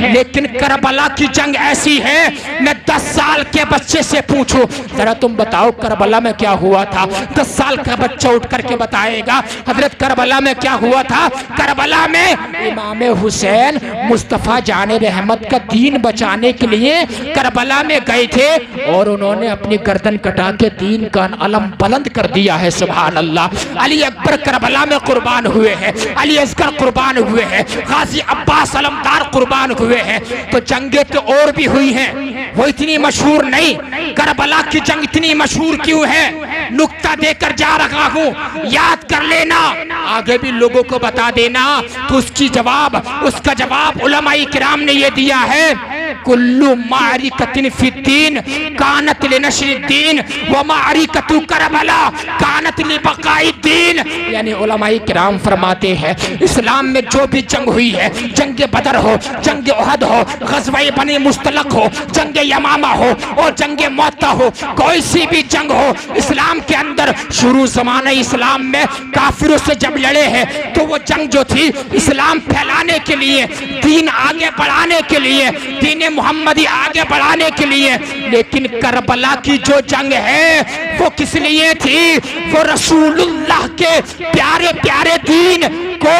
लेकिन करबला की जंग ऐसी है, मैं 10 साल के बच्चे से पूछूं जरा तुम बताओ करबला में क्या हुआ था, 10 साल का बच्चा उठ करके बताएगा हजरत करबला में क्या हुआ था। करबला में इमाम हुसैन मुस्तफ़ा जाने रहमत का दीन बचाने के लिए करबला में गए थे और उन्होंने अपनी गर्दन कटा के दीन का अलम बुलंद कर दिया है। सुभान अल्लाह। अली अकबर करबला में कुर्बान हुए हैं, अली असगर कुर्बान हुए हैं, गाजी अब्बास अलमदार कुर्बान हुए हैं। तो जंगें तो और भी हुई हैं, वो इतनी मशहूर नहीं। करबला की जंग इतनी मशहूर क्यों है, नुक्ता देकर जा रहा हूँ, याद कर लेना, आगे भी लोगों को बता देना। तो उसका जवाब उलमाए किराम ने ये दिया है, कुल्लु मारिकतिन फिद्दीन कानत लिनश्रिद्दीन व मारिकतु करबला कानत लिबकाइद्दीन। यानी उलमाए किराम फरमाते हैं इस्लाम में जो भी जंग हुई है, जंग बदर हो, जंग उहद हो, ग़ज़वा बनी मुस्तलक हो, जंग यमामा हो और जंग मुअत्ता हो, कोई सी भी जंग हो, इस्लाम के अंदर शुरू ज़माने इस्लाम में काफिरों से जब लड़े हैं तो वो जंग जो थी इस्लाम फैलाने के लिए, दीन आगे बढ़ाने के लिए, दीन मोहम्मदी आगे बढ़ाने के लिए। लेकिन करबला की जो जंग है वो किस लिए थी, वो रसूलुल्लाह के प्यारे प्यारे दीन को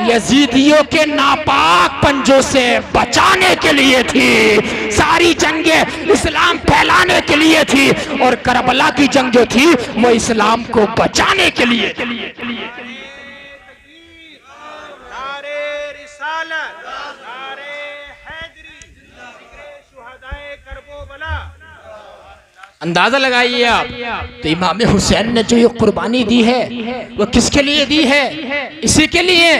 यजीदियों के नापाक पंजों से बचाने के लिए थी। सारी जंगें इस्लाम फैलाने के लिए थी और करबला की जंग जो थी वो इस्लाम को बचाने के लिए। अंदाजा लगाइए आप। तो इमाम हुसैन ने जो ये कुर्बानी दी है वो किसके लिए दी है, इसी के लिए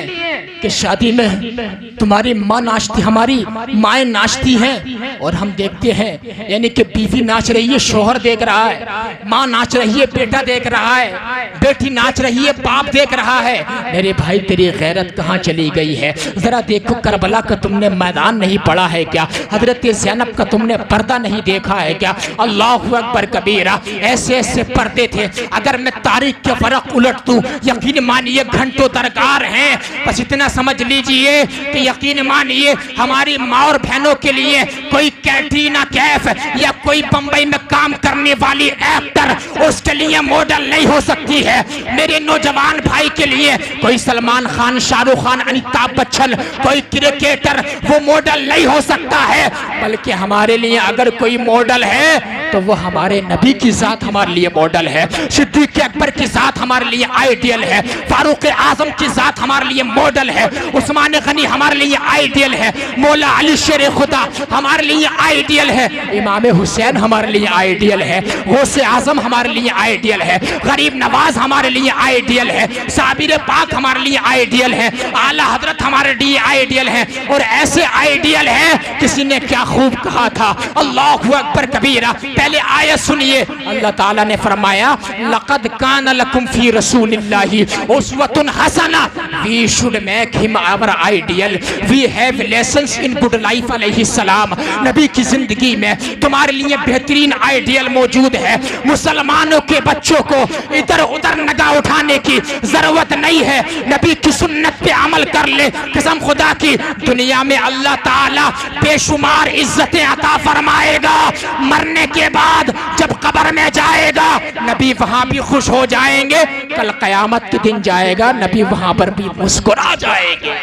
कि शादी में तुम्हारी माँ नाचती, हमारी माएँ नाचती हैं और हम देखते हैं, यानी कि बीवी नाच रही है, शोहर देख रहा है, माँ नाच रही है, बेटा देख रहा है, बेटी नाच रही है, बाप देख रहा है। मेरे भाई तेरी गैरत कहाँ चली गई है, जरा देखो करबला का तुमने मैदान नहीं पढ़ा है क्या, हजरत ज़ैनब का तुमने पर्दा नहीं देखा है क्या। अल्लाहु अकबर कबीरा, ऐसे ऐसे पर्दे थे, अगर मैं तारीख के फरक उलट दूं यकीन मानिए घंटों दरकार हैं। बस इतना समझ लीजिए कि यकीन मानिए हमारी माँ और बहनों के लिए कोई कैटरीना कैफ या कोई बंबई में काम करने वाली एक्टर उसके लिए मॉडल नहीं हो सकती है। मेरे नौजवान भाई के लिए कोई सलमान खान, शाहरुख खान, अमिताभ बच्चन, कोई क्रिकेटर वो मॉडल नहीं हो सकता है। बल्कि हमारे लिए अगर कोई मॉडल है तो वो हमारे नबी की जात हमारे लिए मॉडल है, सिद्दीक़ अकबर की जात हमारे लिए आइडियल है, फारूक आजम की जात हमारे लिए मॉडल है, उस्मान गनी हमारे लिए आइडियल है, मौला अली शेर खुदा हमारे लिए आइडियल है, इमाम हुसैन हमारे लिए आइडियल है, गौसे आजम हमारे लिए आइडियल है, गरीब नवाज हमारे लिए आइडियल है, साबिर पाक हमारे लिए आइडियल है, आला हजरत हमारे लिए आइडियल है। और ऐसे आइडियल है, किसी ने क्या खूब कहा था, अल्लाहु अकबर कबीरा। पहले आयत सुनिए, अल्लाह ताला ने फरमाया लक़द कान लकुम फी रसूलिल्लाहि उस्वतुन हसना, we should make him our ideal, we have lessons in good life अलैहि सलाम। नबी की जिंदगी में तुम्हारे लिए बेहतरीन आइडियल मौजूद है। मुसलमानों के बच्चों को इधर उधर नगा उठाने की जरूरत नहीं है, नबी की सुन्नत पे अमल कर ले, कसम खुदा की दुनिया में अल्लाह ताला बेशुमार इज्जतें अता फरमाएगा। मरने के बाद जब कब्र में जाएगा नबी वहां भी खुश हो जाएंगे, कल कयामत के दिन जाएगा नबी वहां पर भी मुस्कुरा जाएंगे।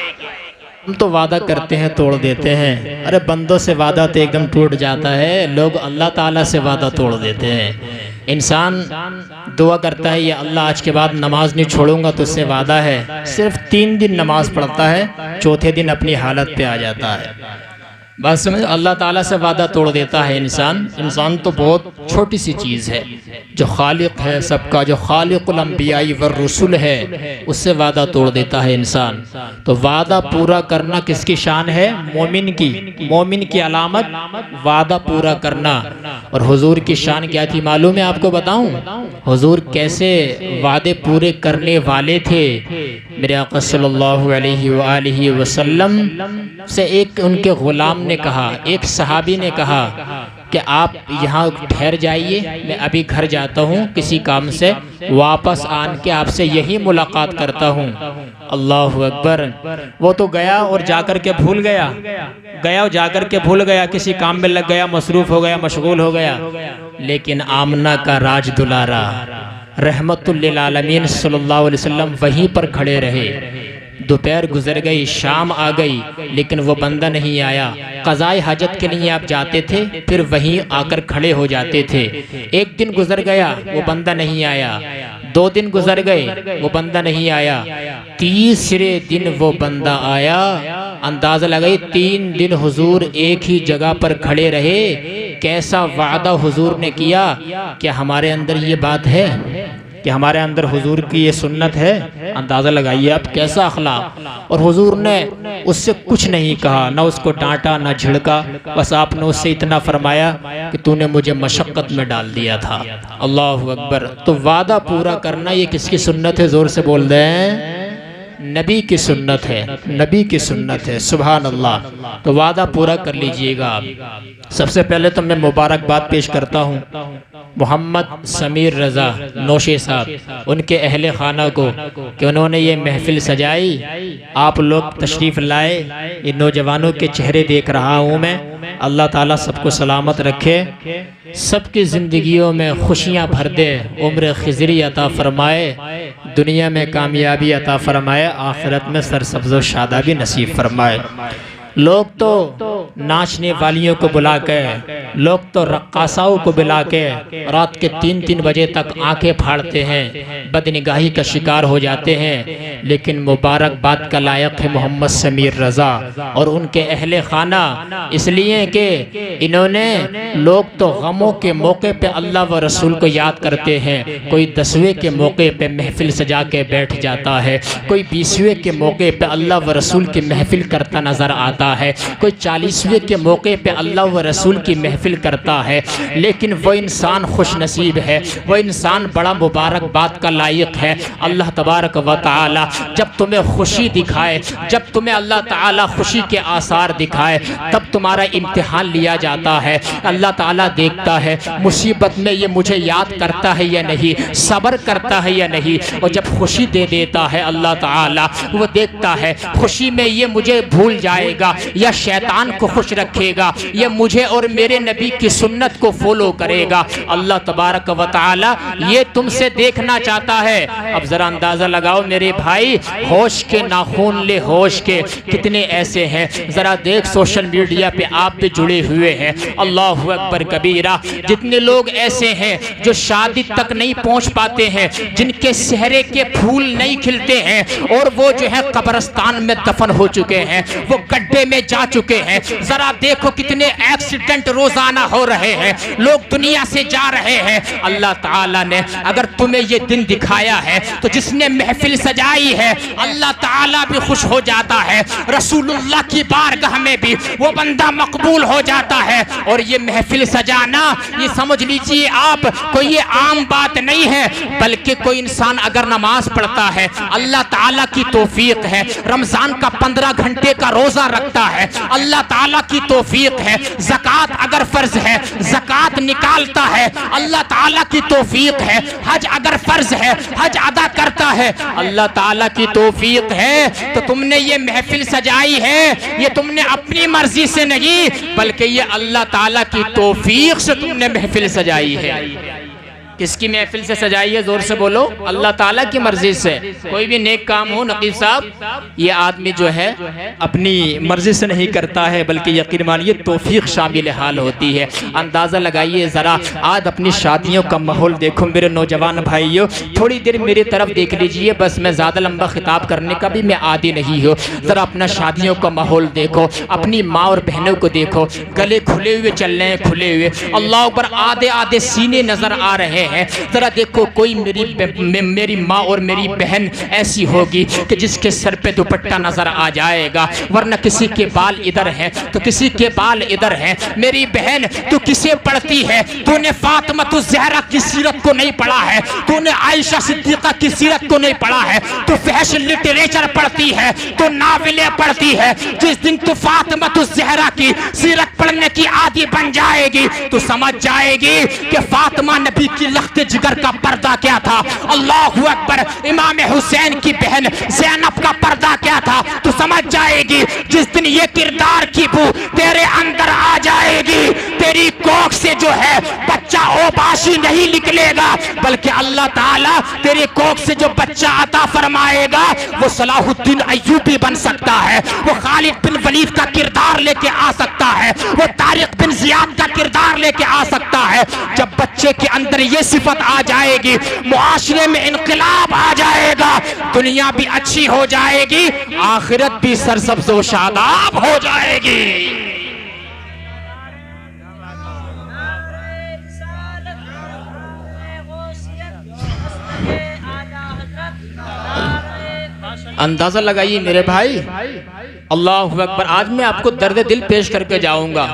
हम तो वादा करते हैं तोड़ देते हैं, अरे बंदों से वादा तो एकदम टूट जाता है, लोग अल्लाह ताला से वादा तोड़ देते हैं। इंसान दुआ करता है या अल्लाह आज के बाद नमाज नहीं छोड़ूंगा, तो उससे वादा है, सिर्फ 3 दिन नमाज पढ़ता है, चौथे दिन अपनी हालत पे आ जाता है। बस समझ, अल्लाह ताला से वादा तोड़ देता है इंसान। इंसान तो बहुत छोटी सी चीज़ है, जो खालिक है सबका, जो खालिकुल अंबियाई वर रसूल है, उससे वादा तोड़ देता है इंसान। तो वादा पूरा करना किसकी शान है, मोमिन की। मोमिन की अलामत वादा पूरा करना। और हुजूर की शान क्या थी मालूम है आपको बताऊं, हुजूर कैसे वादे पूरे करने वाले थे। मेरे आका सल्लल्लाहु अलैहि वसल्लम से एक उनके गुलाम ने कहा, एक सहाबी ने कहा कि आप यहाँ ठहर जाइए, मैं अभी घर जाता हूँ, किसी काम से वापस आन के आपसे यही मुलाकात करता हूँ। अल्लाहु अकबर। वो तो गया और जाकर के भूल गया, और जाकर के भूल गया, किसी काम में लग गया, मसरूफ़ हो गया, मशगूल हो गया। लेकिन आमना का राज दुलारा रहमतुल लिल आलमीन सल्लल्लाहु अलैहि वसल्लम वहीं पर खड़े रहे। दोपहर गुजर गई, शाम आ गई, लेकिन वो बंदा नहीं आया। क़ज़ाए हाजत के लिए आप जाते थे, फिर वहीं आकर खड़े हो जाते थे। एक दिन गुजर गया, वो बंदा नहीं आया। 2 दिन गुजर गए, वो बंदा नहीं आया। तीसरे दिन वो बंदा आया। अंदाज़ा लगाई 3 दिन हुजूर एक ही जगह पर खड़े रहे। कैसा वादा हुजूर ने किया। क्या हमारे अंदर ये बात है कि हमारे अंदर हुजूर की ये सुन्नत है? अंदाज़ा लगाइए आप कैसा अखलाक। और हुजूर ने उससे कुछ नहीं कहा, ना उसको डांटा ना झिड़का, बस आपने उससे इतना फरमाया कि तूने मुझे मशक्क़त में डाल दिया था। अल्लाहु अकबर। तो वादा पूरा करना ये किसकी सुन्नत है? ज़ोर से बोल दें। नबी की सुन्नत है, नबी की सुन्नत है। सुभान अल्लाह। तो वादा पूरा कर लीजिएगा आप। सबसे पहले तो मैं मुबारकबाद पेश करता हूँ मोहम्मद समीर रज़ा नौशे साहब, उनके अहले खाना को कि उन्होंने ये महफिल सजाई। आप लोग तशरीफ़ लाए, ये नौजवानों के चेहरे देख रहा हूँ मैं। अल्लाह ताला सबको सलामत रखे, सबकी ज़िंदगियों में खुशियाँ भर दे, उम्र खिज़री अता फरमाए, दुनिया में कामयाबी अता फरमाए, आखिरत में सरसब्ज़ व शादाबी नसीब फरमाए। लोग तो नाचने वालियों को बुला के, लोग तो रक्कासाओं को बुला के रात के 3-3 बजे तक आंखें फाड़ते हैं, बदनिगाही का शिकार हो जाते हैं। लेकिन मुबारकबाद का लायक है मोहम्मद समीर रज़ा और उनके अहले खाना, इसलिए कि इन्होंने, लोग तो गमों के मौके पे अल्लाह व रसूल को याद करते हैं। कोई 10वें के मौके पे महफिल सजा के बैठ जाता है, कोई 20वें के मौके पे अल्लाह व रसूल की महफिल करता नज़र आता है, कोई 40वें के मौके पे अल्लाह व रसूल की महफिल करता है। लेकिन वो इंसान खुश नसीब है, वो इंसान बड़ा मुबारकबाद का लायक है। अल्लाह तबारक व तआला जब तुम्हें खुशी दिखाए, जब तुम्हें अल्लाह ताला खुशी के आसार दिखाए, तब तुम्हारा इम्तिहान लिया जाता है। अल्लाह ताला देखता है मुसीबत में ये मुझे याद करता है या नहीं, सब्र करता है या नहीं। और जब खुशी दे देता है अल्लाह ताला, वो देखता है खुशी में ये मुझे भूल जाएगा या शैतान को खुश रखेगा, या मुझे और मेरे नबी की सुन्नत को फॉलो करेगा। अल्लाह तबारक व तआला ये तुमसे देखना चाहता है। अब जरा अंदाजा लगाओ मेरे भाई, होश के नाखून ले होश के कितने ऐसे हैं, जरा देख सोशल मीडिया पे आप भी जुड़े हुए हैं। अल्लाहु अकबर कबीरा। जितने लोग ऐसे हैं जो शादी तक नहीं पहुंच पाते हैं, जिनके सेहरे के फूल नहीं खिलते हैं और वो जो है कब्रिस्तान में दफन हो चुके हैं, वो गड्ढे में जा चुके हैं। जरा देखो कितने एक्सीडेंट रोजाना हो रहे हैं, लोग दुनिया से जा रहे हैं। अल्लाह ताला ने अगर तुम्हें ये दिन दिखाया है तो जिसने महफिल सजाई है अल्लाह ताला भी खुश हो जाता है, रसूलुल्लाह की बारगाह में भी वो बंदा मकबूल हो जाता है। और ये महफिल सजाना, ये समझ लीजिए आप, कोई ये आम बात नहीं है, बल्कि कोई इंसान अगर नमाज पढ़ता है अल्लाह ताला की तौफीक है, रमजान का 15 घंटे का रोजा रखता है अल्लाह ताला की तौफीक है, ज़कात अगर फर्ज है ज़कात निकालता है अल्लाह ताला की तौफीक है, हज अगर फर्ज है हज अदा करता है अल्लाह ताला की तौफीक है। तो तुमने ये महफिल सजाई है, ये तुमने अपनी मर्जी से नहीं, बल्कि ये अल्लाह ताला की तौफीक से तुमने महफिल सजाई है। किसकी महफिल से सजाई है? जोर से बोलो। अल्लाह ताला की मर्जी से। कोई भी नेक काम हो नकीब साहब, ये आदमी जो है अपनी मर्जी से नहीं करता है, बल्कि यकीन मानिए तौफीक शामिल हाल होती है। अंदाज़ा लगाइए ज़रा, आज अपनी शादियों का माहौल देखो मेरे नौजवान भाइयों, थोड़ी देर मेरी तरफ देख लीजिए, बस मैं ज़्यादा लंबा खिताब करने का भी मैं आदी नहीं हूँ। ज़रा अपना शादियों का माहौल देखो, अपनी माँ और बहनों को देखो, गले खुले हुए चल रहे हैं, खुले हुए, अल्लाह पर आधे आधे सीने नज़र आ रहे हैं। हैं। जरा देखो कोई मेरी माँ और मेरी बहन ऐसी होगी कि जिसके सर पे दुपट्टा नजर आ जाएगा, वरना किसी के बाल इधर हैं तो किसी के बाल इधर हैं। मेरी बहन तू किसे पढ़ती है? तूने फातिमा ज़हरा की सीरत को नहीं पढ़ा है, तूने आयशा सिद्दीक़ा की सीरत को नहीं पढ़ा है, तू फैशन लिटरेचर पढ़ती है, तू नावलें पढ़ती है। जिस दिन तू फातिमा ज़हरा की सीरत पढ़ने की आदी बन जाएगी तो समझ जाएगी कि फातिमा नबी की लख्त जिगर का पर्दा क्या था, अल्लाहु अकबर, इमाम हुसैन की बहन ज़ैनब का पर्दा क्या था, तो समझ जाएगी। जिस दिन ये किरदार की बू तेरे अंदर आ जाएगी, तेरी कोख से जो है बच्चा ओबाशी नहीं निकलेगा, बल्कि अल्लाह ताला तेरी कोख से जो बच्चा अता फरमाएगा वो सलाहुद्दीन अय्यूबी बन सकता है, वो खालिद बिन वलीद का किरदार लेके आ सकता है, वो तारिक बिन जियाद का किरदार लेके आ सकता है। जब बच्चे के अंदर ये सिफत आ जाएगी, मुआशरे में इनकलाब आ जाएगा, दुनिया भी अच्छी हो जाएगी, आखिरत भी सरसब्ज़ व शादाब हो जाएगी। अंदाजा लगाइए मेरे भाई, अल्लाहु अकबर। आज मैं आपको दर्द दिल पेश करके जाऊंगा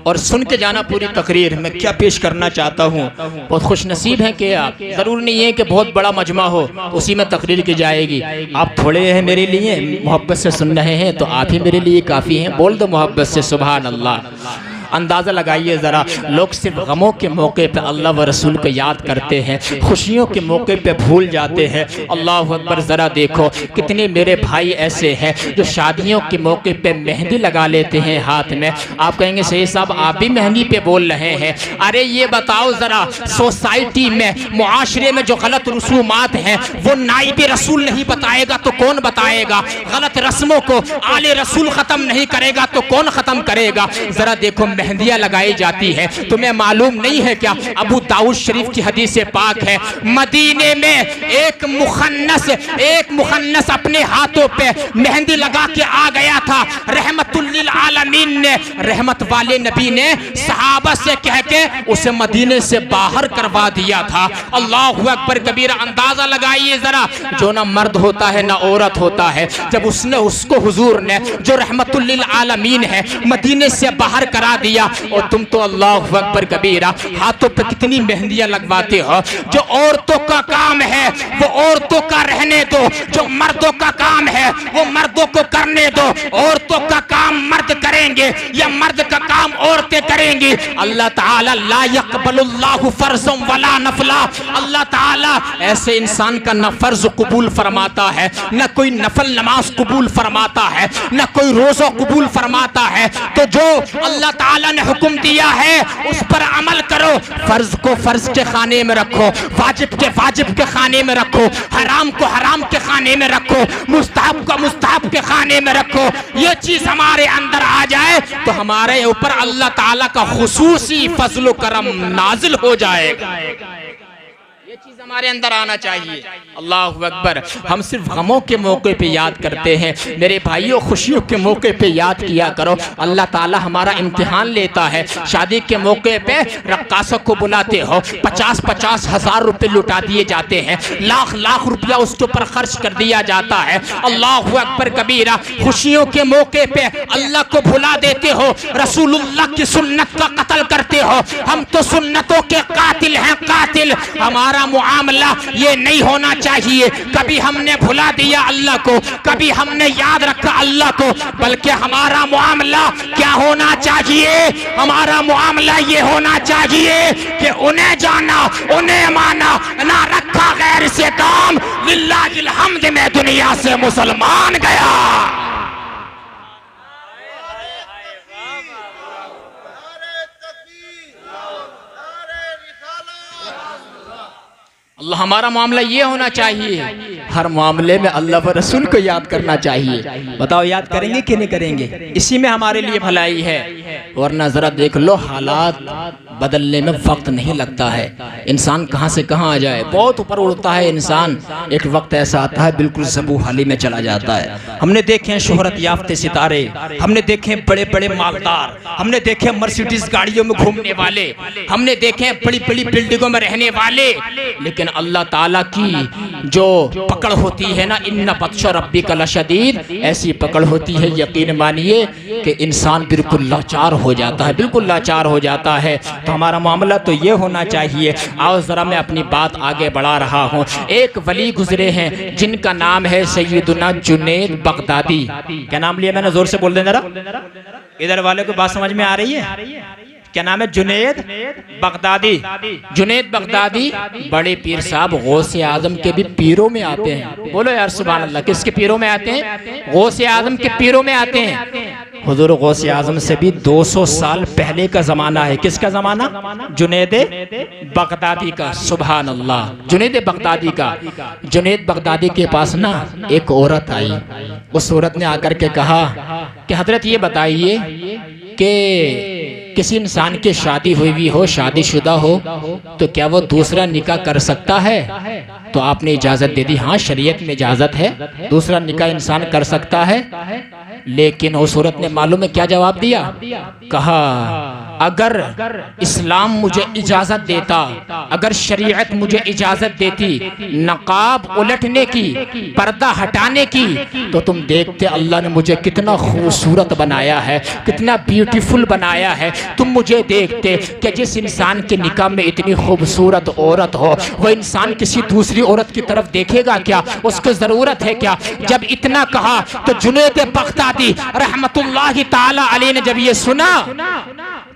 और सुन के जाना पूरी तकरीर मैं क्या पेश करना चाहता हूँ। बहुत खुश नसीब हैं कि आप, जरूर नहीं है कि बहुत बड़ा मजमा हो तो उसी में तकरीर की जाएगी। आप थोड़े हैं मेरे लिए, मोहब्बत से सुन रहे हैं तो आप ही मेरे लिए काफ़ी हैं। बोल दो मोहब्बत से सुभान अल्लाह। अंदाज़ा लगाइए ज़रा, लोग सिर्फ गमों के मौके पे अल्लाह व रसूल को याद करते हैं, खुशियों के मौके पे भूल जाते हैं। अल्लाह अकबर। ज़रा देखो कितने मेरे भाई ऐसे हैं जो शादियों के मौके पे मेहंदी लगा लेते हैं हाथ में। आप कहेंगे सही साहब आप भी मेहंदी पे बोल रहे हैं। अरे ये बताओ ज़रा, सोसाइटी में मुआशरे में जो गलत रसूमात हैं वो नाइब रसूल नहीं बताएगा तो कौन बताएगा? गलत रस्मों को आले रसूल ख़त्म नहीं करेगा तो कौन ख़त्म करेगा? ज़रा देखो मेहंदियां लगाई जाती है, तुम्हें मालूम नहीं है क्या? अबू दाऊद शरीफ की हदीस पाक है, मदीने में एक मुखन्नस अपने हाथों पे मेहंदी लगा के आ गया था। रहमतुल लिल आलमीन ने, रहमत वाले नबी ने सहाबा से कह के उसे मदीने से बाहर करवा दिया था। अल्लाहु अकबर कबीरा। अंदाजा लगाइए जरा, जो ना मर्द होता है ना औरत होता है, जब उसको हुजूर ने जो रहमतुल लिल आलमीन है मदीने से बाहर करा दिया, और तुम तो अल्लाहु अकबर कबीरा हाथों पे कितनी मेहंदियां लगवाते हो। जो औरतों का काम है वो औरतों का रहने दो, जो मर्दों का काम है वो मर्दों को करने दो। औरतों का काम मर्द करेंगे या मर्द का काम औरतें करेंगी। अल्लाह ताला ला यक़बलुल्लाहु फ़र्ज़न वला नफ़ला, अल्लाह ताला ऐसे इंसान का न फर्ज कबूल फरमाता है, न कोई नफल नमाज कबूल फरमाता है, न कोई रोज़ा कबूल फरमाता है। तो जो अल्लाह ताला ने हुक्म दिया है उस पर अमल करो, फर्ज को फर्ज के खाने में रखो, वाजिब के खाने में रखो, हराम को हराम के खाने में रखो, मुस्तहब को मुस्तहब के खाने में रखो। ये चीज हमारे अंदर आ जाए तो हमारे ऊपर अल्लाह ताला का खुसूसी फजल करम नाजिल हो जाएगा। ये चीज हमारे अंदर आना चाहिए। अल्लाहु अकबर। हम सिर्फ गमों के मौके पे याद करते हैं, मेरे भाइयों खुशियों के मौके पे याद किया करो। अल्लाह ताला हमारा इम्तिहान लेता है। शादी के मौके पे रक्कासों को बुलाते हो, 50-50 हज़ार रुपए लुटा दिए जाते हैं, लाख रुपया उसके ऊपर खर्च कर दिया जाता है। अल्लाहु अकबर कबीरा। खुशियों के मौके पे अल्लाह को भुला देते हो, रसूलुल्लाह की सुन्नत का कत्ल करते हो। हम तो सुन्नतों के कातिल हैं, कातिल। हमारा मुआमला ये नहीं होना चाहिए। कभी हमने भुला दिया अल्लाह को, कभी हमने याद रखा अल्लाह को, बल्कि हमारा मुआमला क्या होना चाहिए? हमारा मुआमला ये होना चाहिए कि उन्हें जाना, उन्हें माना, ना रखा गैर से काम। लिल्लाहिल हम्द में दुनिया से मुसलमान गया। अल्लाह हमारा मामला ये होना चाहिए, हर मामले में अल्लाह व रसूल को याद करना चाहिए। बताओ याद करेंगे कि नहीं करेंगे? इसी में हमारे लिए भलाई है। वरना ज़रा देख लो हालात बदलने में वक्त नहीं लगता है। इंसान कहाँ से कहाँ आ जाए, बहुत ऊपर उड़ता है इंसान, एक वक्त ऐसा आता है बिल्कुल ज़बू हाली में चला जाता है। हमने देखे हैं शोहरत याफ्ते सितारे, हमने देखे हैं बड़े बड़े मालदार, हमने देखे हैं मर्सिडीज गाड़ियों में घूमने वाले, हमने देखे हैं बड़ी बड़ी बिल्डिंगों में रहने वाले, लेकिन अल्लाह ताला की जो पकड़ होती है ना, इन्ना बत्श रब्बिका लशदीद, ऐसी पकड़ होती है, यकीन मानिए कि इंसान बिल्कुल लाचार हो जाता है, बिल्कुल लाचार हो जाता है। तो हमारा मामला तो ये होना चाहिए। आओ ज़रा मैं अपनी बात आगे बढ़ा रहा हूँ। एक वली गुजरे हैं जिनका नाम है सैयदुना जुनैद बगदादी। क्या नाम लिया मैंने, जोर से बोल दें जरा, इधर वाले को बात समझ में आ रही है? क्या नाम है? जुनैद बगदादी। जुनैद बगदादी बड़े पीर साहब गौसे आजम के भी पीरों में आते हैं। बोलो यार सुभान अल्लाह। किसके पीरों में आते हैं? गौसे आजम के पीरों में आते हैं। हुजूर गौसे आजम से भी 200 साल पहले का जमाना है। किसका जमाना? जुनैद बगदादी का। सुभान अल्लाह, जुनैद बगदादी का। जुनैद बगदादी के पास ना एक औरत आई। उस औरत ने आकर के कहा कि हजरत ये बताइए कि किसी इंसान की शादी हुई भी हो, शादीशुदा हो, तो क्या वो दूसरा निकाह कर सकता है? तो आपने इजाज़त दे दी, हाँ शरीयत में इजाज़त है, दूसरा निकाह इंसान कर सकता है। लेकिन उस औरत ने मालूम है क्या जवाब दिया? कहा अगर इस्लाम मुझे इजाज़त देता, अगर शरीयत मुझे इजाज़त देती नकाब उलटने की, पर्दा हटाने की, तो तुम देखते अल्लाह ने मुझे कितना खूबसूरत बनाया है, कितना ब्यूटीफुल बनाया है। तुम मुझे देखते कि जिस इंसान के निकाह में इतनी खूबसूरत औरत हो, वो इंसान किसी दूसरी औरत की तरफ देखेगा क्या? उसको ज़रूरत है क्या? जब इतना कहा तो जुनैद बगदादी रहमतुल्लाहि ताला अलैहि ने जब ये सुना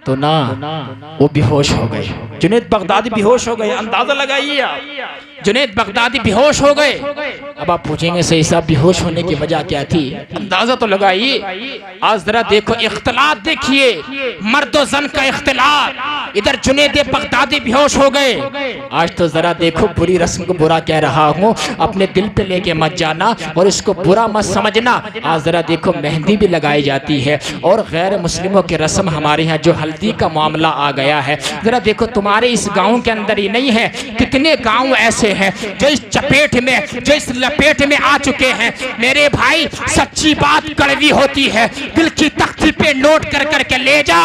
तो ना वो बेहोश हो गए। जुनैद बगदादी बेहोश हो गए। अंदाजा लगाइए आप, जुनैद बगदादी बेहोश हो गए। अब आप पूछेंगे सही साहब बेहोश होने की वजह क्या थी? अंदाजा तो लगाइए। आज जरा देखो इख्तिलात देखिए, मर्द और जन का इख्तिलात। इधर जुनैद बगदादी बेहोश हो गए। आज तो जरा देखो, बुरी रस्म को बुरा कह रहा हूँ, अपने दिल पे लेके मत जाना और इसको बुरा मत समझना। आज जरा देखो मेहंदी भी लगाई जाती है और गैर मुस्लिमों की रस्म हमारे यहाँ जो हल्दी का मामला आ गया है। जरा देखो तुम्हारे इस गांव के अंदर ही नहीं है, कितने गांव ऐसे हैं जो इस चपेट में, जो इस लपेट में आ चुके हैं। मेरे भाई सच्ची बात कड़वी होती है, दिल की तख्ती पे नोट कर करके ले जा।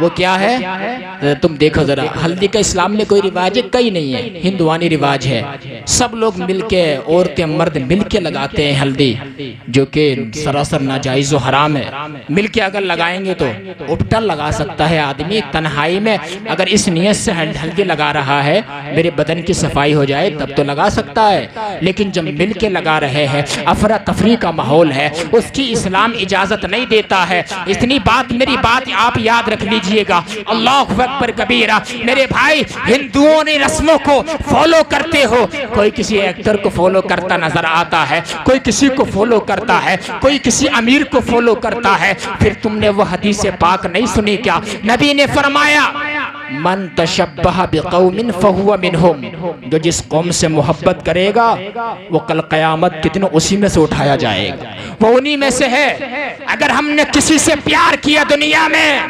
वो क्या है? तुम देखो जरा, हल्दी का इस्लाम में कोई रिवाज कहीं नहीं है, हिंदुआनी रिवाज है। सब लोग मिलके, औरतें मर्द मिलके लगाते हैं हल्दी, जो कि सरासर नाजायज और हराम है। मिलके अगर लगाएंगे तो उपटा लगा सकता है आदमी तन्हाई में। अगर इस नियत से हल्दी लगा रहा है मेरे बदन की सफाई हो जाए तब तो लगा सकता है, लेकिन जब मिल के लगा रहे हैं, अफरा तफरी का माहौल है, उसकी इस्लाम इजाजत नहीं देता है। इतनी बात, मेरी बात आप याद रख लीजिएगा। अल्लाहु अकबर कबीरा। मेरे भाई हिंदुओं ने रस्मों को फॉलो करते हो, कोई किसी एक्टर को फॉलो करता नजर आता है, कोई किसी को फॉलो करता है, कोई किसी अमीर को फॉलो करता है। फिर तुमने वो हदीस पाक नहीं सुनी क्या? नबी ने फरमाया मन तशब्बह बिकौमिन फहुवा मिनहुम, जो जिस कौम से मोहब्बत करेगा वो कल क़यामत के दिन उसी में से उठाया जाएगा, वो उन्हीं में से है। अगर हमने किसी से प्यार किया दुनिया में,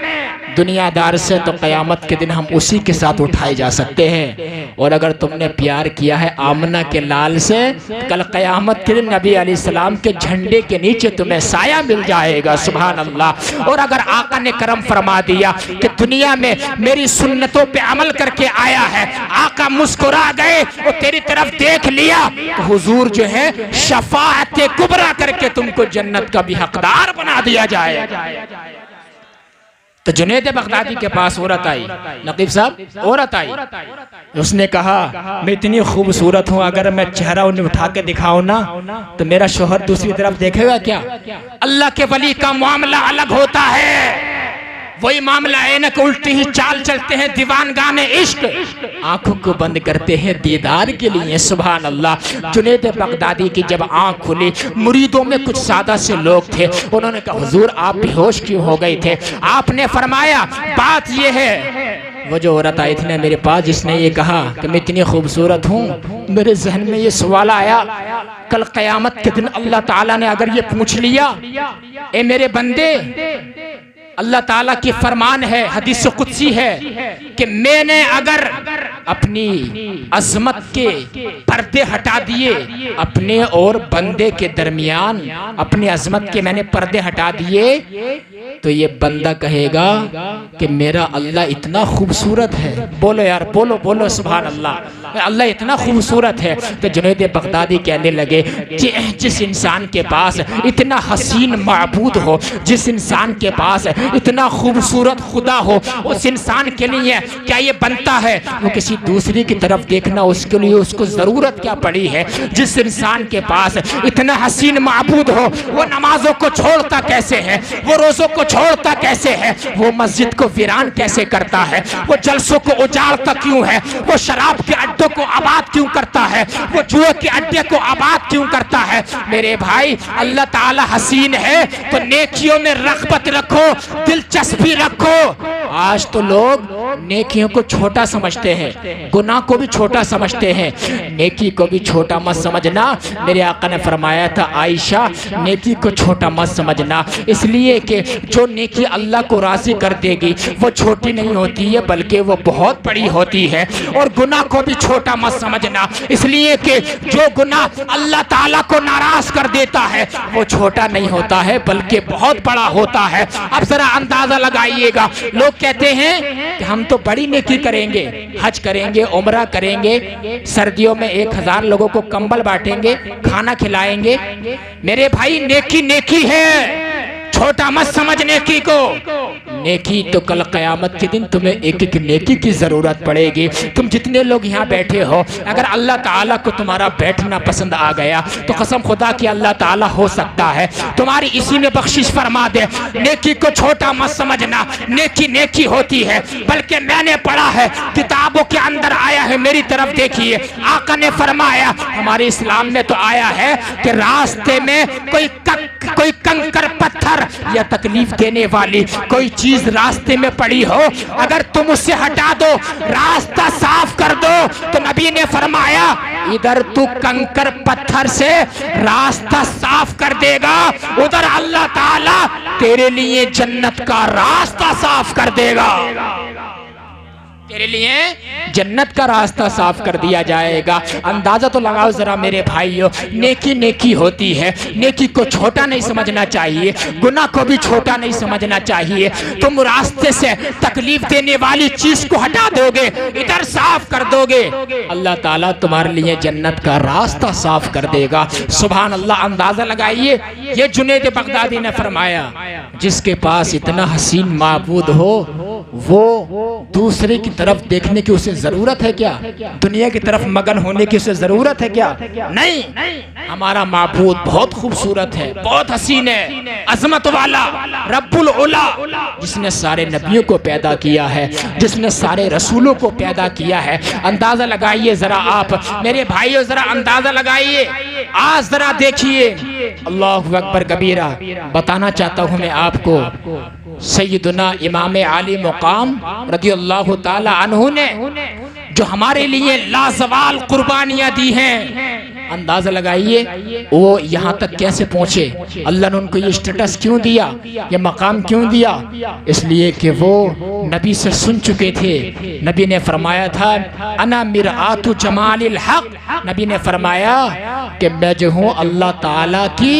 दुनियादार से, तो क़यामत के दिन हम उसी के साथ उठाए जा सकते हैं। और अगर तुमने प्यार किया है आमना के लाल से, कल क़यामत के दिन नबी अलैहिस्सलाम के झंडे के नीचे तुम्हें साया मिल जाएगा। सुभान अल्लाह। और अगर आका ने करम फरमा दिया कि दुनिया में मेरी सुन्नतों पे अमल करके आया है, आका मुस्कुरा गए और तेरी तरफ देख लिया, तो हुजूर जो है शफाअत कुबरा करके तुमको जन्नत का भी हकदार बना दिया जाएगा। तो जुनैद बगदादी के पास औरत आई, नकीब साहब, औरत आई। उसने कहा मैं इतनी खूबसूरत हूँ, अगर मैं चेहरा उन्हें उठा के दिखाऊं ना तो मेरा शोहर दूसरी तरफ देखेगा क्या? अल्लाह के वली का मामला अलग होता है। वही मामला है ना कि उल्टी ही चाल चलते हैं दीवानगाने इश्क, आंखों को बंद करते हैं दीदार के लिए। सुभान अल्लाह। जुनैद बगदादी की जब आंख खुली, मुरीदों में कुछ सादा से लोग थे, उन्होंने कहा हुजूर आप बेहोश क्यों हो गए थे? आपने फरमाया बात ये है, वो जो औरत आई थी ना मेरे पास, जिसने ये कहा कि मैं इतनी खूबसूरत हूँ, मेरे जहन में ये सवाल आया, कल क़यामत के दिन अल्लाह ताला ने अगर ये पूछ लिया, ए मेरे बंदे अल्लाह ताला की फरमान है, हदीस कुदसी है कि मैंने अगर अपनी अजमत के पर्दे हटा दिए, अपने और बंदे के दरमियान अपनी अजमत के मैंने पर्दे हटा दिए, तो ये बंदा कहेगा कि मेरा अल्लाह इतना खूबसूरत है। बोलो यार, बोलो बोलो सुभान अल्लाह, अल्लाह इतना खूबसूरत है। तो जुनैद बगदादी कहने लगे जिस इंसान के पास इतना हसीन माबूद हो, जिस इंसान के पास इतना खूबसूरत खुदा हो, उस इंसान के लिए क्या ये बनता है वो किसी दूसरे की तरफ देखना, उसके लिए उसको ज़रूरत क्या पड़ी है। जिस इंसान के पास इतना हसीन माबूद हो, वो नमाजों को छोड़ता कैसे है, वो रोज़ों को छोड़ता कैसे है, वो मस्जिद को वीरान कैसे करता है, वो जलसों को उजाड़ता क्यों है, वो शराब के अड्डों को आबाद क्यों करता है, वो जुए के अड्डे को आबाद क्यों करता है। मेरे भाई, अल्लाह ताला हसीन है तो नेकियों में रग़बत रखो, दिलचस्पी रखो। आज तो लोग नेकियों को छोटा समझते हैं, गुनाह को भी छोटा समझते हैं, नेकी को भी छोटा मत समझना। मेरे आका ने फरमाया था, आयशा नेकी को छोटा मत समझना, इसलिए कि जो नेकी अल्लाह को राज़ी कर देगी वो छोटी नहीं होती है बल्कि वो बहुत बड़ी होती है। और गुनाह को भी छोटा मत समझना, इसलिए कि जो गुनाह अल्लाह ताला को नाराज कर देता है वो छोटा नहीं होता है बल्कि बहुत बड़ा होता है। अब जरा अंदाजा लगाइएगा, लोग कहते हैं कि हम तो बड़ी नेकी करेंगे, हज करेंगे, उम्रा करेंगे, सर्दियों में 1000 लोगों को कंबल बांटेंगे, खाना खिलाएंगे। मेरे भाई, नेकी नेकी है, छोटा मत समझ नेकी को। नेकी तो कल क़यामत के दिन तुम्हें एक एक नेकी की ज़रूरत पड़ेगी। तुम जितने लोग यहाँ बैठे हो, अगर अल्लाह ताला को तुम्हारा बैठना पसंद आ गया तो कसम खुदा की अल्लाह ताला हो सकता है तुम्हारी इसी में बख्शिश फरमा दे। नेकी को छोटा मत समझना, नेकी नेकी होती है। बल्कि मैंने पढ़ा है, किताबों के अंदर आया है, मेरी तरफ देखिए, आका ने फरमाया, हमारे इस्लाम में तो आया है कि रास्ते में कोई कंकर पत्थर या तकलीफ देने वाली कोई चीज रास्ते में पड़ी हो, अगर तुम उसे हटा दो, रास्ता साफ कर दो, तो नबी ने फरमाया इधर तू कंकर पत्थर से रास्ता साफ कर देगा, उधर अल्लाह ताला तेरे लिए जन्नत का रास्ता साफ कर देगा, तेरे लिए जन्नत का रास्ता साफ कर दिया जाएगा। अंदाजा तो लगाओ जरा मेरे भाइयों, नेकी नेकी होती है, नेकी को छोटा नहीं समझना चाहिए, गुनाह को भी छोटा नहीं समझना चाहिए। तुम रास्ते से तकलीफ देने वाली चीज को हटा दोगे, इधर साफ कर दोगे, अल्लाह ताला तुम्हारे लिए जन्नत का रास्ता साफ कर देगा। सुभान अल्लाह। अंदाजा लगाइए, ये जुनैद बगदादी ने फरमाया, जिसके पास इतना हसीन माबूद हो वो दूसरे की तरफ देखने की उसे जरूरत है क्या? दुनिया की तरफ मगन होने की उसे जरूरत है क्या? नहीं, हमारा माबूद बहुत खूबसूरत है, बहुत हसीन है, अजमत वाला, रब्बुल उला, जिसने सारे नबियों को पैदा किया है, जिसने सारे रसूलों को पैदा किया है। अंदाजा लगाइए जरा आप मेरे भाइयों, जरा अंदाजा लगाइए। आज जरा देखिए, अल्लाहु अकबर कबीरा। बताना चाहता हूँ मैं आपको, सैयदना इमाम आली मुकाम रज़ियल्लाहु ताला अन्हु ने जो हमारे लिए लाजवाल कुर्बानियां दी हैं, अंदाजा लगाइए वो यहाँ तक कैसे पहुँचे। अल्लाह ने उनको ये स्टेटस क्यों दिया, ये मकाम क्यों दिया? इसलिए कि वो नबी से सुन चुके थे। नबी ने फरमाया था, अना मिरआतु जमालिल हक। नबी ने फरमाया कि मैं जो हूँ अल्लाह ताला की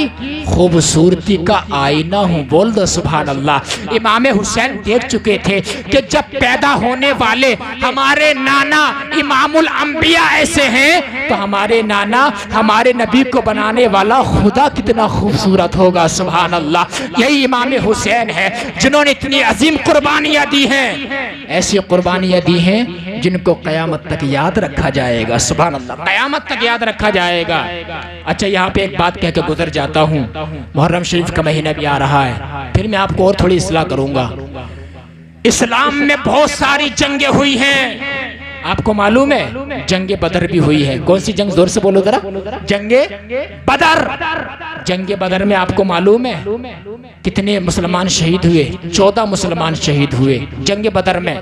खूबसूरती का आईना हूँ। बोल दो सुभान अल्लाह। इमाम हुसैन देख चुके थे कि जब पैदा होने वाले हमारे नाना इमामुल अंबिया ऐसे हैं तो हमारे नाना हमारे नबी को बनाने वाला खुदा कितना खूबसूरत होगा। सुभान अल्लाह। यही इमाम हुसैन है जिन्होंने इतनी अजीम कुर्बानियां दी हैं, ऐसी कुर्बानियां दी हैं जिनको कयामत तक याद रखा जाएगा। सुभान अल्लाह, कयामत तक याद रखा जाएगा। अच्छा, यहाँ पे एक बात कह के गुजर जाता हूँ, मुहर्रम शरीफ का महीना भी आ रहा है, फिर मैं आपको और थोड़ी इस्लाह करूंगा। इस्लाम में बहुत सारी जंगें हुई हैं, आपको मालूम है जंगे बदर भी हुई है। कौन सी जंग, जोर से बोलो जरा। जंगे बदर। जंगे बदर में आपको मालूम है कितने मुसलमान शहीद हुए? 14 मुसलमान शहीद हुए जंगे बदर में,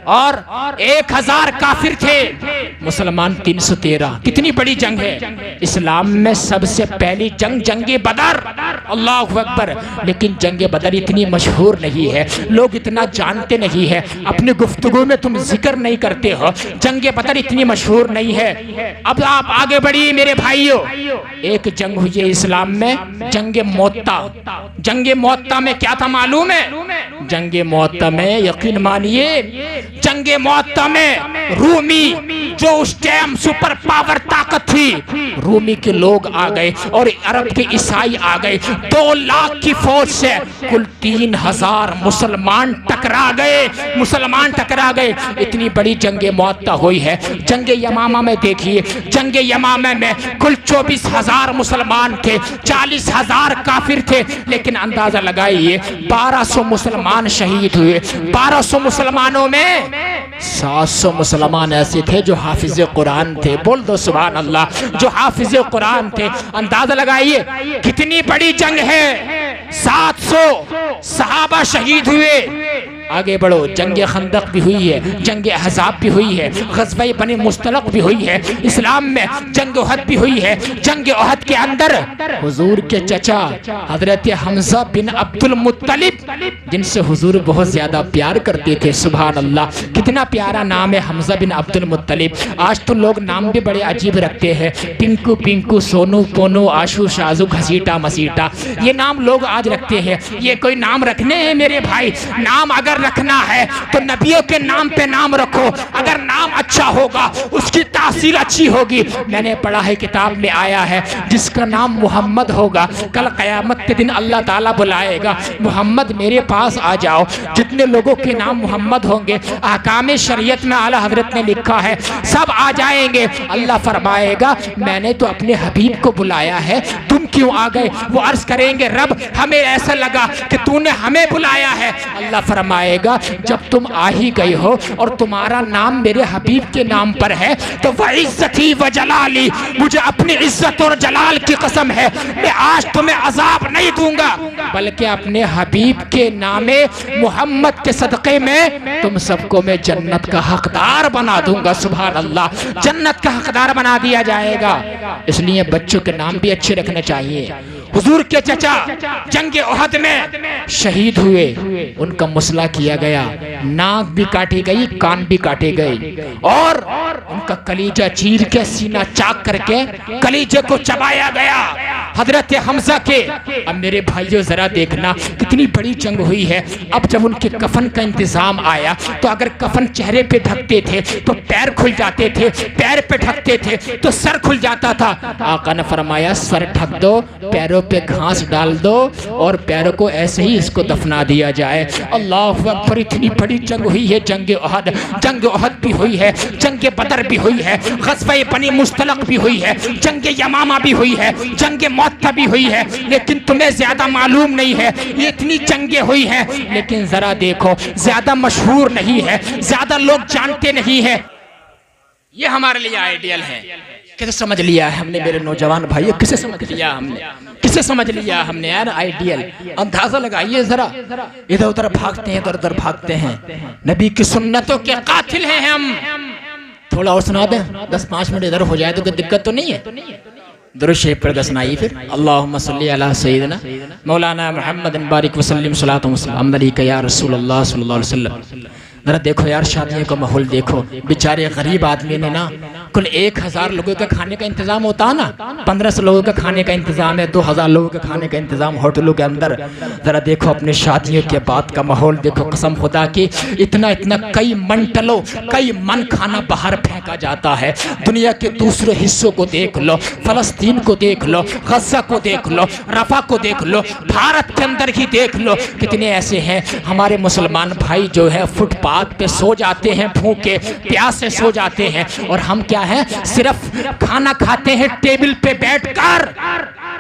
और 1000 काफिर थे, मुसलमान 313। कितनी बड़ी जंग है। इस्लाम में सबसे पहली जंग जंगे बदर। अल्लाहु अकबर। लेकिन जंगे बदर इतनी मशहूर नहीं है, लोग इतना जानते नहीं है, अपनी गुफ्तगू में तुम जिक्र नहीं करते हो। जंगे बदर इतनी मशहूर नहीं है। अब आप आगे बढ़िए मेरे भाइयों। एक जंग हुई है इस्लाम में, जंगे मोत्ता। जंगे मोत्ता में क्या था मालूम है? जंगे मोत्ता में यकीन मानिए, जंगे मोत्ता में रूमी जो उस टाइम सुपर पावर ताकत थी, रूमी के लोग आ गए और अरब के ईसाई आ गए। 2 लाख की फौज से कुल 3000 मुसलमान टकरा गए। मुसलमान टकरा गए। इतनी बड़ी जंगे मोत्ता हुई है। जंगे यमामा में देखिए, जंगे यमामा में कुल 24,000 मुसलमान थे, 40,000 काफिर थे। लेकिन अंदाजा लगाइए 1200 मुसलमान शहीद हुए। 1200 मुसलमानों में 700 मुसलमान ऐसे थे जो हाफिज कुरान थे। बोल दो सुभान अल्लाह। जो हाफिज कुरान थे। अंदाजा लगाइए कितनी बड़ी जंग है। 700 सहाबा शहीद हुए। आगे बढ़ो, जंगे खंदक भी हुई है, जंगे अहज़ाब भी हुई है, ग़ज़वा बनी मुस्तलक़ भी हुई है। इस्लाम में जंग उहद भी हुई है। जंग उहद के अंदर हुजूर के चचा हज़रत हमज़ा बिन अब्दुल मुत्तलिब, जिनसे हुजूर बहुत ज़्यादा प्यार करते थे। सुभान अल्लाह, कितना प्यारा नाम है हमज़ा बिन अब्दुल मुत्तलिब। आज तो लोग नाम भी बड़े अजीब रखते हैं, पिंकू पिंकू, सोनू पोनू, आशू शाजू, घसीटा मसीटा, ये नाम लोग आज रखते हैं। ये कोई नाम रखने हैं मेरे भाई? नाम अगर रखना है तो नबियों के नाम पे नाम रखो। अगर नाम अच्छा होगा उसकी तासीर अच्छी होगी। मैंने पढ़ा है, किताब में आया है, जिसका नाम मोहम्मद होगा कल क़यामत के दिन अल्लाह ताला बुलाएगा, मोहम्मद मेरे पास आ जाओ। जितने लोगों के नाम मोहम्मद होंगे, अहकाम शरीयत में आला हजरत ने लिखा है, सब आ जाएंगे। अल्लाह फरमाएगा मैंने तो अपने हबीब को बुलाया है, तुम क्यों आ गए? वो अर्ज करेंगे रब हमें ऐसा लगा कि तूने हमें बुलाया है। अल्लाह फरमाएगा जब तुम आ ही गए हो और तुम्हारा नाम मेरे हबीब के नाम पर है, तो वह इज्जती व जलाली, मुझे अपनी इज्जत और जलाल की कसम है, मैं आज तुम्हें अजाब नहीं दूंगा, बल्कि अपने हबीब के नामे मोहम्मद के सदक़े में तुम सबको मैं जन्नत का हकदार बना दूंगा। सुभान अल्लाह, जन्नत का हकदार बना दिया जाएगा। इसलिए बच्चों के नाम भी अच्छे रखने चाहिए। हुजूर के चचा जंग उहद में शहीद हुए, उनका मुसला किया गया, नाक भी काटी गई, कान भी काटे गए, और उनका कलीजा चीर के सीना चाक करके कलीजे को चबाया गया हजरत हमजा के। अब मेरे भाइयों जरा देखना कितनी बड़ी जंग हुई है। अब जब उनके कफन का इंतजाम आया तो अगर कफन चेहरे पे ढकते थे तो पैर खुल जाते थे, पैर पे ढकते थे तो सर खुल जाता था। आका ने फरमाया सर ढक दो, पैरों पे घास डाल दो और पैरों को ऐसे ही इसको दफना दिया जाए। अल्लाह अकबर। इतनी बड़ी जंग हुई है जंग उहद। जंग उहद भी हुई है, जंग बदर भी हुई है, ग़ज़वा बनी मुस्तलक़ भी हुई है, जंग यमामा भी हुई है, जंग मोत्ता भी हुई है। लेकिन तुम्हें ज्यादा मालूम नहीं है, ये इतनी जंगे हुई है लेकिन जरा देखो ज्यादा मशहूर नहीं है, ज्यादा लोग जानते नहीं है। ये हमारे लिए आइडियल है। किसे समझ लिया है हमने मेरे नौजवान भाइयों? किसे समझ लिया हमने? किसे समझ लिया हमने यार आइडियल? अंदाजा लगाइए जरा, इधर उधर भागते हैं, इधर उधर भागते हैं, नबी की सुन्नतों के कातिल हैं हम। थोड़ा और सुना दें, 10-5 मिनट इधर हो जाए तो कोई दिक्कत तो नहीं है? दुरूद शरीफ पर 10 सुनाइए फिर। अल्लाहुम्मा सल्ली अला सय्यिदना मौलाना मुहम्मद बारिक वसल्लम सलातो वसलाम अलैका या रसूल अल्लाह सल्लल्लाहु अलैहि वसल्लम। जरा देखो यार शादियों का माहौल देखो, बेचारे गरीब आदमी ने ना कुल 1000 लोगों के खाने का इंतजाम होता है ना, 1500 लोगों का खाने का इंतजाम है, 2000 लोगों के खाने का इंतजाम होटलों के अंदर। जरा देखो अपने शादियों के बाद का माहौल देखो, कसम खुदा की इतना इतना कई मन खाना बाहर फेंका जाता है। दुनिया के दूसरे हिस्सों को देख लो, फलस्तीन को देख लो, गज़ा को देख लो, रफा को देख लो, भारत के अंदर ही देख लो, कितने ऐसे हैं हमारे मुसलमान भाई जो है फुटपाथ पे सो जाते हैं, भूखे प्यासे सो जाते हैं, और हम क्या है सिर्फ खाना खाते हैं टेबल पे बैठकर।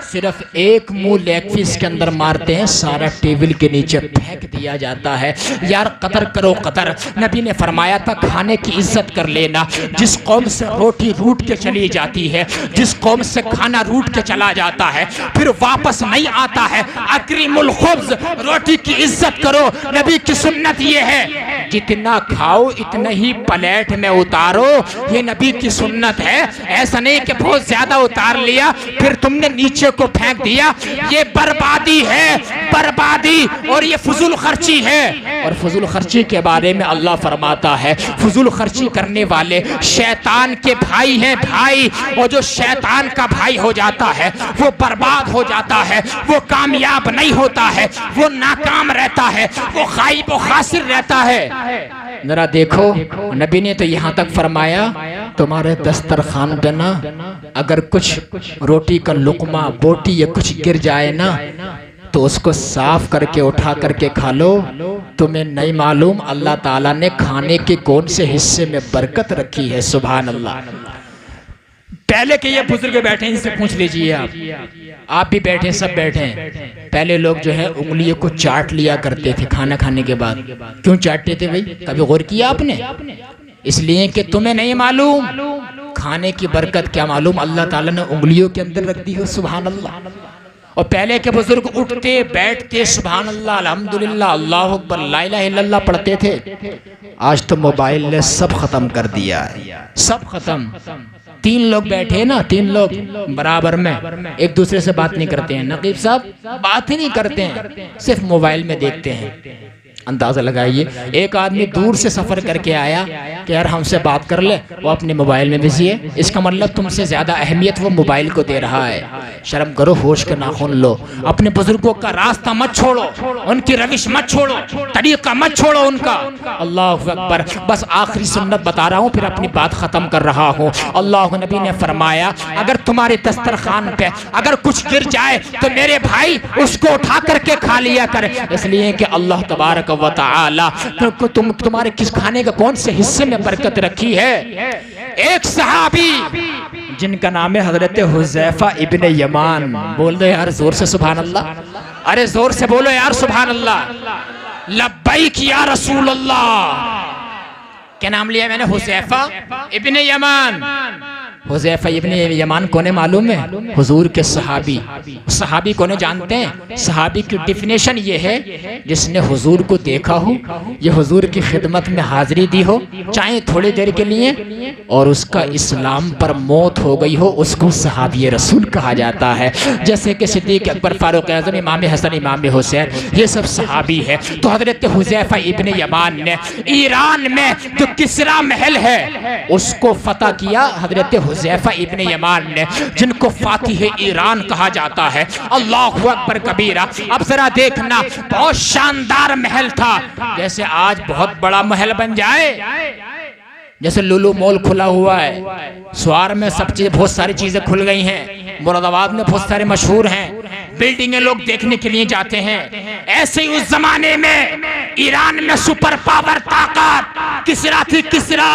सिर्फ एक मुंह लेग पीस के अंदर मारते हैं, सारा टेबल के नीचे फेंक दिया जाता है। यार कदर करो कदर। नबी ने फरमाया था खाने की इज्जत कर लेना। जिस कौम से रोटी रूट के चली जाती है, जिस कौम से खाना रूट के चला जाता है फिर वापस नहीं आता है, अक्रिमुल खुब्ज़, रोटी की इज्जत करो। नबी की सुन्नत ये है जितना खाओ इतना ही प्लेट में उतारो, ये नबी की सुन्नत है। ऐसा नहीं कि बहुत ज्यादा उतार लिया फिर तुमने नीचे को फेंक दिया, ये बर्बादी है, बर्बादी, और ये फजूल खर्ची है। और फजूल खर्ची के बारे में अल्लाह फरमाता है फजूल खर्ची करने वाले शैतान के भाई हैं, भाई। और जो शैतान का भाई हो जाता है वो बर्बाद हो जाता है, वो कामयाब नहीं होता है, वो नाकाम रहता है, वो खाइब व खासिर रहता है। जरा देखो, नबी ने तो यहाँ तक फरमाया तुम्हारे दस्तरखान पे ना अगर कुछ रोटी का लुकमा, बोटी या कुछ गिर जाए ना तो उसको साफ करके उठा करके खा लो। तुम्हें नहीं मालूम अल्लाह ताला ने खाने के कौन से हिस्से में बरकत रखी है। सुभान अल्लाह। पहले के ये बुजुर्ग बैठे हैं, इनसे पूछ लीजिए आप भी बैठे, सब बैठे हैं। पहले लोग जो है उंगलियों को चाट लिया करते थे खाना खाने के बाद। क्यों चाटते थे भाई, कभी गौर किया आपने? इसलिए कि तुम्हें नहीं मालूम खाने की बरकत क्या मालूम अल्लाह ताला ने उंगलियों के अंदर रख दी हो। सुभान अल्लाह। और पहले के बुजुर्ग उठते बैठते सुभान अल्लाह, अल्हम्दुलिल्लाह, अल्लाहु अकबर, ला इलाहा इल्लल्लाह पढ़ते थे। आज तो मोबाइल ने सब खत्म कर दिया है, सब खत्म। 3 लोग बैठे हैं ना, 3 लोग बराबर में एक दूसरे से बात नहीं करते हैं। नकीब साहब बात ही नहीं करते हैं, सिर्फ मोबाइल में देखते हैं। अंदाजा लगाइए, एक आदमी दूर से सफर करके आया कि यार हमसे बात कर ले, वो अपने मोबाइल में बिजी है। इसका मतलब तुमसे ज्यादा अहमियत वो मोबाइल को दे रहा है। शर्म करो, होश के नाखून लो। अपने बुजुर्गों का रास्ता मत छोड़ो, उनकी रविश मत छोड़ो, तरीका मत छोड़ो उनका। अल्लाह अकबर। बस आखिरी सुन्नत बता रहा हूँ फिर अपनी बात खत्म कर रहा हूँ। अल्लाह नबी ने फरमाया अगर तुम्हारे दस्तरखान पे अगर कुछ गिर जाए तो मेरे भाई उसको उठा करके खा लिया कर, इसलिए कि अल्लाह तबारक व तआला तुम्हारे किस खाने का कौन से हिस्से में बरकत रखी है। एक सहाबी जिनका नाम है हजरत हुज़ैफा इब्ने यमान, बोल दो यार जोर से सुभान अल्लाह, अरे जोर से बोलो यार सुभान अल्लाह। लब्बैक या रसूल अल्लाह। क्या नाम लिया मैंने? हुज़ैफा इब्ने यमान। हुज़ैफा इब्ने यमान कौन है मालूम है? हुजूर के सहाबी। सहाबी कौन है जानते हैं? सहाबी की डेफिनेशन ये है जिसने हुजूर को देखा हो, ये हुजूर की खिदमत में हाजिरी दी हो चाहे थोड़ी देर के लिए, और उसका इस्लाम पर मौत हो गई हो, उसको सहाबी रसूल कहा जाता है। जैसे कि सिद्दीक अकबर, फारूक आज़म, इमाम हसन, इमाम हुसैन, ये सब सहाबी है। तो हजरत हुज़ैफा इब्ने यमान ने ईरान में जो किसरा महल है उसको फतह किया। हजरत हुज़ैफा इब्ने यमान ने, जिनको फातिह ईरान कहा जाता है। अल्लाहु अकबर कबीरा। अब जरा देखना, बहुत शानदार महल था, जैसे आज बहुत बड़ा महल बन जाए, जैसे लुलु मॉल खुला हुआ है, स्वार में सब चीज बहुत सारी चीजें खुल गई हैं, मुरादाबाद में बहुत सारे मशहूर हैं, बिल्डिंगें लोग देखने के लिए जाते हैं। ऐसे ही उस जमाने में ईरान में सुपर पावर ताकत किसरा थी, किसरा।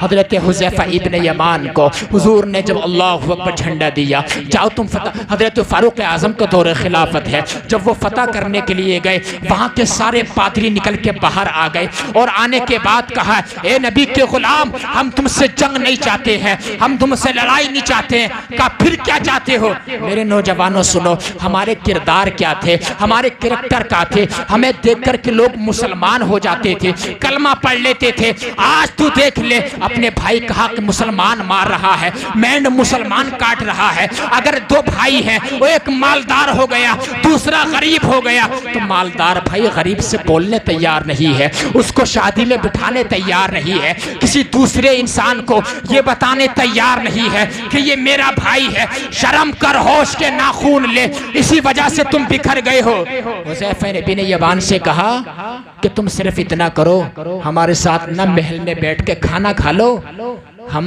हजरत हुज़ैफा इब्ने यमान को हुजूर ने जब अल्लाहु अकबर झंडा दिया, जाओ तुम फतह। हजरत फारूक आज़म का दौर खिलाफत है, जब वो फतह करने के लिए गए वहां के सारे पादरी निकल के बाहर आ गए और आने के बाद कहा, ए नबी के गुलाम, हम तुमसे जंग नहीं चाहते हैं, हम तुमसे लड़ाई नहीं चाहते हैं। कहा फिर क्या चाहते हो? मेरे नौजवानों सुनो, हमारे किरदार क्या थे, हमारे कैरेक्टर क्या थे, हमें देख कर के लोग मुसलमान हो जाते थे, कलमा पढ़ लेते थे। आज तू देख ले, अपने भाई कहा कि मुसलमान मार रहा है, मैंड मुसलमान काट रहा है। अगर 2 भाई हैं, वो एक मालदार हो गया, दूसरा गरीब हो गया, तो मालदार भाई गरीब से बोलने तैयार नहीं है, उसको शादी में बिठाने तैयार नहीं है, किसी दूसरे इंसान को ये बताने तैयार नहीं है कि ये मेरा भाई है। शर्म कर, होश के नाखून ले, इसी वजह से तुम बिखर गए हो। हुज़ैफा इब्ने यमान से कहा कि तुम सिर्फ इतना करो, हमारे साथ ना महल में बैठ के खाना खा लो, हम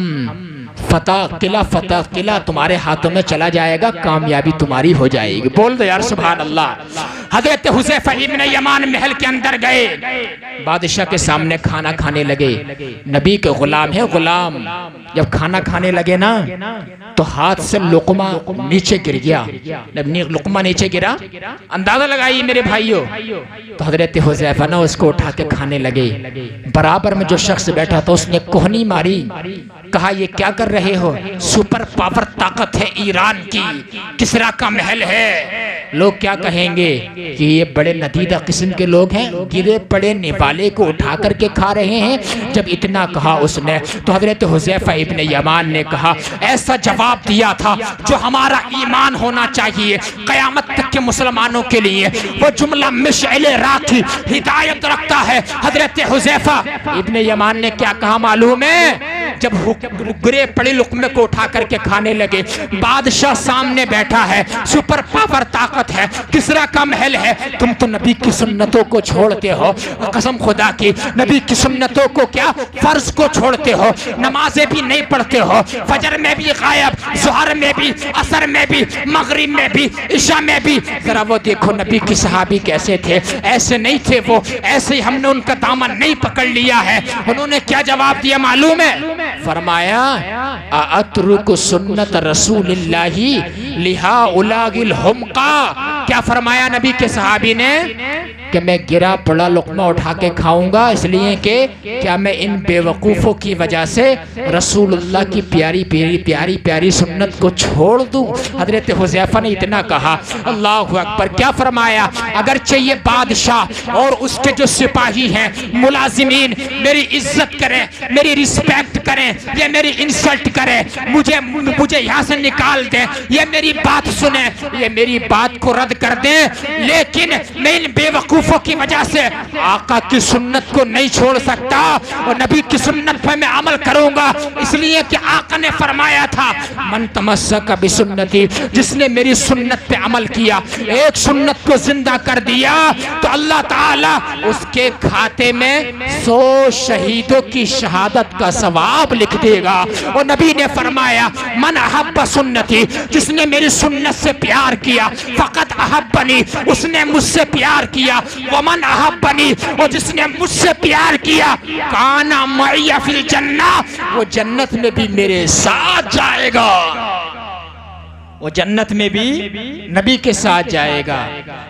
फतह किला तुम्हारे हाथों में चला जाएगा, कामयाबी तुम्हारी हो जाएगी। बोल दो यार सुभान अल्लाह। हजरत हुज़ैफा इब्न यमान महल के अंदर गए, बादशाह के सामने खाना खाने लगे। नबी के गुलाम है, गुलाम जब खाना खाने लगे ना तो हाथ से लुकमा नीचे गिर गया। जब लुकमा नीचे गिरा, अंदाजा लगाइए मेरे भाइयों, तो हजरत हुज़ैफा ना उसको उठा के खाने लगे। बराबर में जो शख्स बैठा था उसने कोहनी मारी, कहा ये क्या कर रहे हो? सुपर पावर ताकत है ईरान की, किसरा का महल है। लोग क्या कहेंगे कि ये बड़े नदीदा किस्म के लोग हैं, गिरे पड़े निवाले को उठा करके खा रहे हैं। जब इतना कहा उसने तो हजरत हुज़ैफा इब्न यमान ने कहा, ऐसा जवाब दिया था जो हमारा ईमान होना चाहिए क़यामत तक के मुसलमानों के लिए। वो जुमला मिशअले राह की हिदायत रखता है। हजरत हुज़ैफा इब्न यमान ने क्या कहा मालूम है? जब गिरे पड़े लुकमे को उठा करके खाने लगे, बादशाह सामने बैठा है, सुपर पावर ताकत है, किसरा का महल है, तुम तो नबी की सुन्नतों को छोड़ते हो। कसम खुदा की, नबी की सुन्नतों को क्या, फर्ज को छोड़ते हो, नमाजें भी नहीं पढ़ते हो, फजर में भी गायब, ज़ोहर में भी, असर में भी, मगरिब में भी, इशा में भी। जरा वो देखो नबी की सहाबी कैसे थे, ऐसे नहीं थे वो, ऐसे ही हमने उनका दामन नहीं पकड़ लिया है। उन्होंने क्या जवाब दिया मालूम है? फरमाया, अतरुक सुन्नत रसूलिल्लाही लिहाउलागिल हुमका। क्या फरमाया नबी के सहाबी ने? कि मैं गिरा पड़ा लुकमा उठा के खाऊंगा, इसलिए कि क्या मैं इन बेवकूफ़ों की वजह से रसूलुल्लाह की प्यारी प्यारी प्यारी प्यारी सुन्नत को छोड़ दूं। हजरत हुज़ैफा ने इतना कहा, अल्लाहु अकबर। क्या फरमाया? अगर चाहिए बादशाह और उसके जो सिपाही हैं, मुलाजिमीन मेरी इज्जत करें, मेरी रिस्पेक्ट करें, ये मेरी इंसल्ट करें, मुझे यहाँ से निकाल दें, ये मेरी बात सुने, ये मेरी बात को रद्द कर दें, लेकिन मैं इन बेवकूफ़ों की वजह से आका की सुन्नत को नहीं छोड़ सकता और नबी की सुन्नत पर मैं अमल करूंगा। इसलिए कि आका ने फरमाया था, मन तमस्सक बिसुन्नती, जिसने मेरी सुन्नत पे अमल किया, एक सुन्नत को जिंदा कर दिया, तो अल्लाह ताला उसके खाते में 100 शहीदों की शहादत का सवाब लिख देगा। और नबी ने फरमाया, मन अहब्ब सुन्नती, जिसने मेरी सुन्नत से प्यार किया, फकत अहब्बनी, उसने मुझसे प्यार किया, वमन अहब्बनी, और जिसने मुझसे प्यार किया, काना मइया फिल जन्ना, वो जन्नत में भी मेरे साथ जाएगा, वो जन्नत में भी नबी के साथ जाएगा।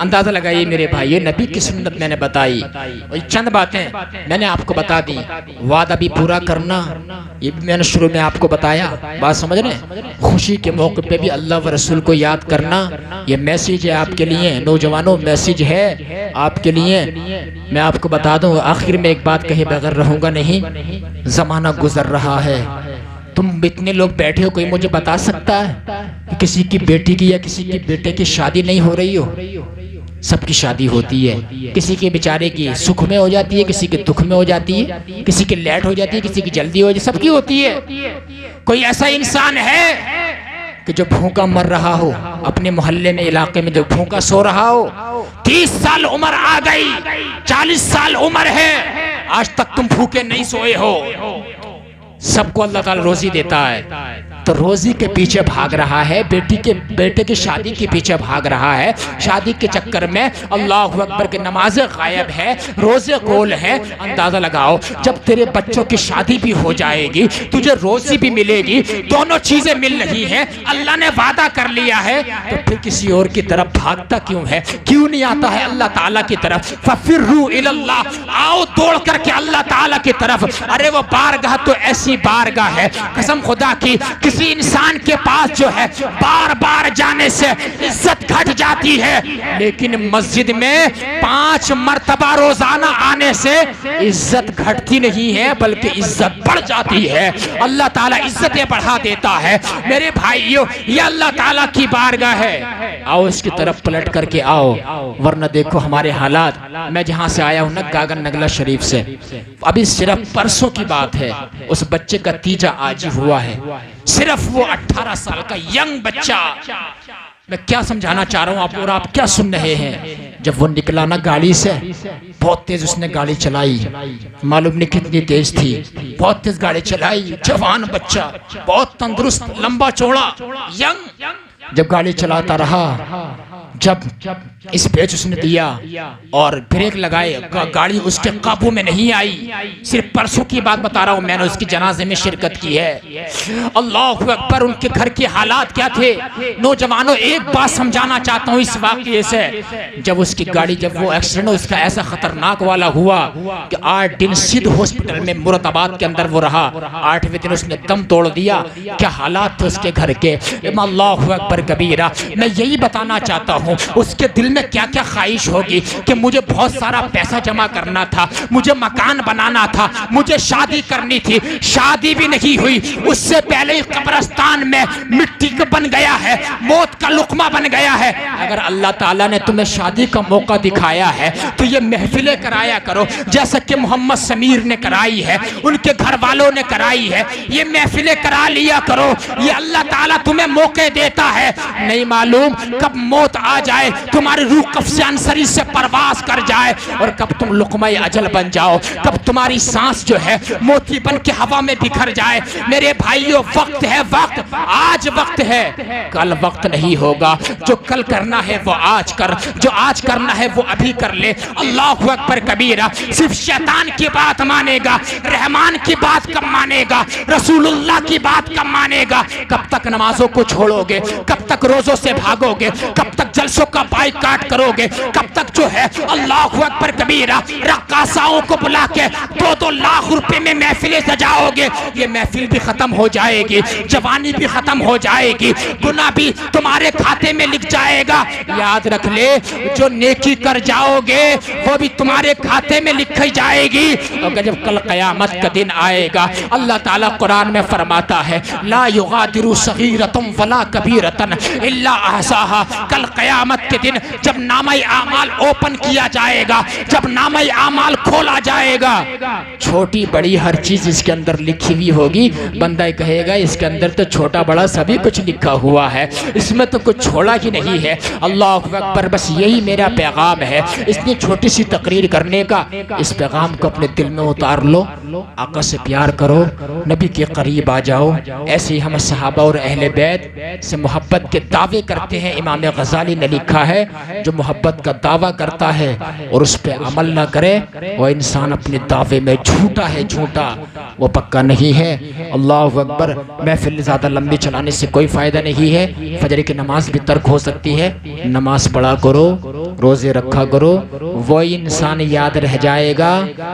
अंदाजा लगाइए मेरे भाई, ये नबी की सुन्नत मैंने बताई और चंद बातें मैंने आपको बता दी। वादा भी पूरा करना, ये भी मैंने शुरू में आपको बताया। बात समझ रहे हैं? खुशी के मौके पे भी अल्लाह व रसूल को याद करना, ये मैसेज है आपके लिए नौजवानों, मैसेज है आपके लिए। मैं आपको बता दूं, आखिर में एक बात कहे बगैर रहूंगा नहीं। जमाना गुजर रहा है, तुम इतने लोग बैठे हो, कोई मुझे बता सकता है कि किसी की बेटी की या किसी की बेटे की शादी नहीं हो रही हो? सबकी शादी होती है, किसी के बेचारे की सुख में हो जाती है, किसी के दुख में हो जाती है, किसी की लेट हो जाती है, किसी की जल्दी हो जाती है, सबकी होती है। कोई ऐसा इंसान है कि जो भूखा मर रहा हो, अपने मोहल्ले में इलाके में जो भूखा सो रहा हो, 30 साल उम्र आ गई, 40 साल उम्र है, आज तक तुम भूखे नहीं सोए हो? सबको अल्लाह ताला रोजी देता है, तो रोजी के पीछे भाग रहा है, बेटे की शादी के पीछे भाग रहा है, शादी के चक्कर में अल्लाहु अकबर की नमाज़ें गायब है, रोजे गोल है। अंदाजा लगाओ, जब तेरे बच्चों की शादी भी हो जाएगी, तुझे रोजी भी मिलेगी, दोनों चीजें मिल रही हैं, अल्लाह ने वादा कर लिया है, तो फिर किसी और की तरफ भागता क्यों है? क्यों नहीं आता है अल्लाह ताला की तरफ? फफिर्रू इलल्लाह, आओ दौड़ करके अल्लाह ताला की तरफ। अरे वो बारगाह तो ऐसी बारगाह है, कसम खुदा की, किसी इंसान के पास जो है बार बार जाने से इज्जत घट जाती है, लेकिन मस्जिद में 5 मर्तबा रोजाना आने से इज्जत घटती नहीं है, बल्कि इज्जत बढ़ जाती है। अल्लाह ताला इज्जतें बढ़ा देता है। मेरे भाइयों, ये अल्लाह ताला की बारगाह है, आओ इसकी तरफ पलट करके आओ, वरना देखो हमारे हालात। मैं जहां से आया हूं ना, गागन नगला शरीफ से, अभी सिर्फ परसों की बात है, उस बच्चे का तीजा आज ही हुआ है। सिर्फ वो 18 साल का यंग बच्चा मैं क्या समझाना चाह रहा हूँ आप और आप क्या सुन रहे हैं। जब वो निकला ना गाड़ी से, बहुत तेज उसने गाड़ी चलाई, मालूम नहीं कितनी तेज थी, बहुत तेज गाड़ी चलाई। जवान बच्चा, बहुत तंदुरुस्त, लंबा चौड़ा, यंग, जब गाड़ी चलाता रहा, जब स्पेस उसने दिया और ब्रेक लगाए, गाड़ी उसके काबू में नहीं आई। सिर्फ परसों की बात बता रहा हूं, मैंने उसकी जनाजे में शिरकत की है। अल्लाह अकबर, उनके घर के हालात क्या थे। नौजवानों, एक बात समझाना चाहता हूं इस वाकये से। जब उसकी गाड़ी, जब वो एक्सीडेंट उसका ऐसा खतरनाक वाला हुआ कि 8 दिन सिद्ध हॉस्पिटल में मुरादाबाद के अंदर वो रहा। 8वें दिन उसने दम तोड़ दिया। क्या हालात थे उसके घर के। अल्लाह अकबर कबीरा। मैं यही बताना चाहता हूँ उसके दिल में क्या क्या ख्वाहिश होगी कि मुझे बहुत सारा पैसा जमा करना था, मुझे मकान बनाना था, मुझे शादी करनी थी, शादी भी नहीं हुई, उससे पहले ही कब्रिस्तान में मिट्टी का बन गया है, मौत का लुकमा बन गया है। अगर अल्लाह ताला ने तुम्हें शादी का मौका दिखाया है तो ये महफिलें कराया करो, जैसा कि मोहम्मद समीर ने कराई है, उनके घर वालों ने कराई है। ये महफिलें करा लिया करो। ये अल्लाह ताला तुम्हें मौके देता है, नहीं मालूम कब मौत आ जाए, तुम्हारी रूह कब्ज़े अंसरी से परवास कर जाए और कब तुम लुक़मा अजल बन जाओ, कब तुम्हारी सांस जो है मोती बन के हवा में बिखर जाए। मेरे भाइयों, वक्त है, वक्त आज वक्त है, कल वक्त नहीं होगा। जो कल करना है वो आज कर, जो आज करना है वो अभी कर ले। अल्लाहु अकबर कबीरा। सिर्फ शैतान की बात मानेगा, रहमान की बात कब मानेगा, रसूलुल्लाह की बात कब मानेगा। कब तक नमाजों को छोड़ोगे, कब तक रोजों से भागोगे, कब तक जलसों का बाइकाट करोगे, कब तक जो है अल्लाहु अकबर कबीरा रक्कासाओं को बुला के 2-2 लाख रुपए में महफिलें सजाओगे। ये महफिल भी खत्म हो जाएगी, जवानी भी खत्म हो जाएगी, गुनाह भी तुम्हारे खाते में लिख जाएगा। याद रख ले, जो नेकी कर जाओगे वो भी तुम्हारे खाते में लिखी जाएगी। और जब कल क़यामत का दिन आएगा, अल्लाह ताला कुरान में फरमाता है, ला युगादिरु सगीरतुम वला कबीरतन इल्ला अहसाहा। कल क़यामत के दिन जब नामा-ए आमाल ओपन किया जाएगा, जब नामा-ए आमाल खोला जाएगा, छोटी बड़ी हर चीज इसके अंदर लिखी हुई होगी। बंदा कहेगा इसके अंदर तो छोटा बड़ा सभी कुछ लिखा हुआ है, इसमें तो कुछ छोड़ा ही नहीं है। अल्लाह अकबर। बस यही मेरा पैगाम है, इतनी छोटी सी तकरीर करने का। इस पैगाम को अपने दिल में उतार लो, आका से प्यार करो, नबी के करीब आ जाओ। ऐसे ही हम सहाबा और अहले बैत से मोहब्बत के दावे करते हैं। इमाम गज़ाली ने लिखा है, जो मोहब्बत का दावा करता है और उस पर अमल ना करे, वह इंसान अपने दावे में झूठा है, झूठा, वो पक्का नहीं है। अल्लाह अकबर। महफिल ज़्यादा लंबी चलाने से कोई फ़ायदा नहीं है। फजर की नमाज भी तर्क हो सकती है, नमाज पढ़ा करो, रोज़े रखा करो। वही इंसान याद रह जाएगा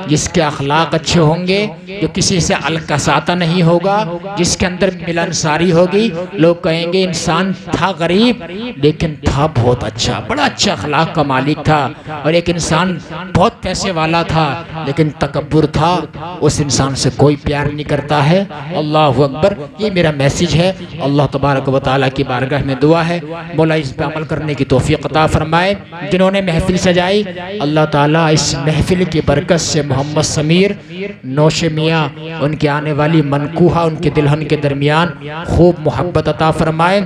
जिसके अखलाक अच्छे होंगे, जो किसी से अलकसाता नहीं होगा, जिसके अंदर मिलनसारी होगी। लोग कहेंगे इंसान था गरीब लेकिन था बहुत अच्छा, बड़ा अच्छा अखलाक का मालिक था। और एक इंसान बहुत पैसे वाला था लेकिन तकब्बुर था, उस इंसान से कोई प्यार नहीं करता है। अल्लाह अकबर। ये मेरा मैसेज है। अल्लाह तबारक व तआला की बारगाह में दुआ है, मौला इस पे अमल करने की तौफीक अता फरमाए। जिन्होंने महफिल सजाई, अल्लाह ताला इस महफिल की बरकत से मोहम्मद समीर, नौशे मियाँ, उनके आने वाली मनकूहा, उनके दुल्हन के दरमियान खूब मोहब्बत अता फरमाए,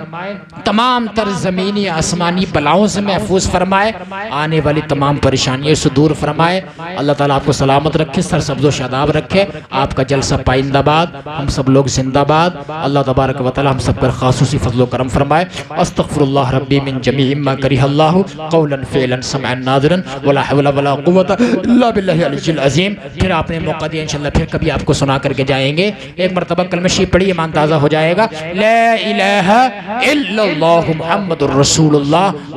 तमाम तर ज़मीनी आसमानी बलाओं से महफूज फरमाए, आने वाली तमाम परेशानियों से दूर फरमाए। अल्लाह ताला आपको सलामत रखे, सरसब्ज़ो शादाब रखे। आपका जलसा पाइंदाबाद, हम सब लोग जिंदाबाद। अल्लाह तबारक व तआला हम सब पर खासूसी फज़्ल व करम फरमाए। अस्तग़फिरुल्लाह रब्बी मिन जमीइ मा करिहल्लाहु क़ौलन फ़िअलन समअन नाज़िरन वला हौला वला कुव्वता इल्ला बिल्लाहिल अलिय्यिल अज़ीम। फिर आपने मौका दिया, इंशाअल्लाह फिर कभी आपको सुना करके जाएंगे। एक मरतबा कलमा शरीफ पढ़िए, ईमान ताज़ा हो जाएगा। ला इलाहा इल्लल्लाहु मुहम्मदुर रसूलुल्लाह।